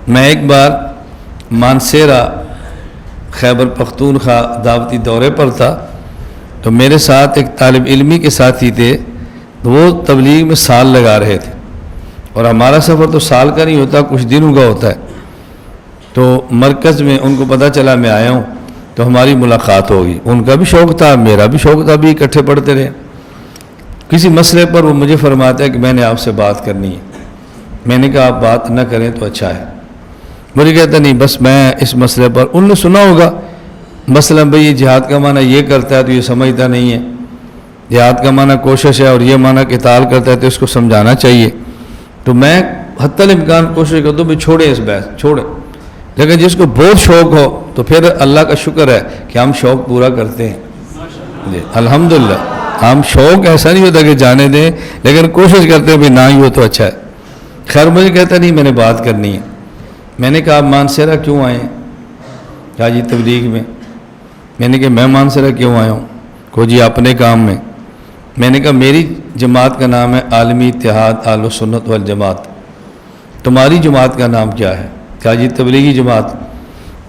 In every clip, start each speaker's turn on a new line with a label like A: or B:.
A: میں ایک بار مانسیرا خیبر پختونخوا دعوتی دورے پر تھا، تو میرے ساتھ ایک طالب علمی کے ساتھی تھے، تو وہ تبلیغ میں سال لگا رہے تھے، اور ہمارا سفر تو سال کا نہیں ہوتا، کچھ دنوں کا ہوتا ہے۔ تو مرکز میں ان کو پتہ چلا میں آیا ہوں، تو ہماری ملاقات ہوگی۔ ان کا بھی شوق تھا، میرا بھی شوق تھا، بھی اکٹھے پڑھتے رہے۔ کسی مسئلے پر وہ مجھے فرماتا ہے کہ میں نے آپ سے بات کرنی ہے۔ میں نے کہا آپ بات نہ کریں تو اچھا ہے۔ مجھے کہتا نہیں، بس میں اس مسئلے پر، ان نے سنا ہوگا مثلا بھئی یہ جہاد کا معنی یہ کرتا ہے تو یہ سمجھتا نہیں ہے، جہاد کا معنی کوشش ہے اور یہ معنی قتال کرتا ہے تو اس کو سمجھانا چاہیے۔ تو میں حتی الامکان کوشش کرتا ہوں بھی چھوڑیں اس بحث، چھوڑیں، لیکن جس کو بہت شوق ہو تو پھر اللہ کا شکر ہے کہ ہم شوق پورا کرتے ہیں جی الحمدللہ۔ ہم شوق ایسا نہیں ہوتا کہ جانے دیں، لیکن کوشش کرتے ہیں بھی نہ ہی ہو تو اچھا ہے۔ خیر مجھے کہتا نہیں میں نے بات کرنی ہے۔ میں نے کہا آپ مانسیرا کیوں آئے ہیں؟ کہا جی تبلیغ میں۔ میں نے کہا میں مانسیرا کیوں آیا ہوں؟ کو جی اپنے کام میں۔ میں نے کہا میری جماعت کا نام ہے عالمی اتحاد اہل سنت والجماعت، تمہاری جماعت کا نام کیا ہے؟ کہا جی تبلیغی جماعت۔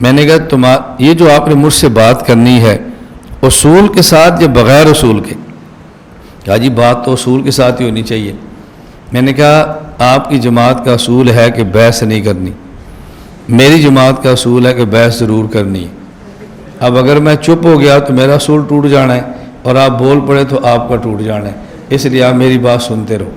A: میں نے کہا یہ جو آپ نے مجھ سے بات کرنی ہے اصول کے ساتھ یا بغیر اصول کے؟ کہا جی بات تو اصول کے ساتھ ہی ہونی چاہیے۔ میں نے کہا آپ کی جماعت کا اصول ہے کہ بحث نہیں کرنی، میری جماعت کا اصول ہے کہ بحث ضرور کرنی ہے۔ اب اگر میں چپ ہو گیا تو میرا اصول ٹوٹ جانا ہے، اور آپ بول پڑے تو آپ کا ٹوٹ جانا ہے، اس لیے آپ میری بات سنتے رہو۔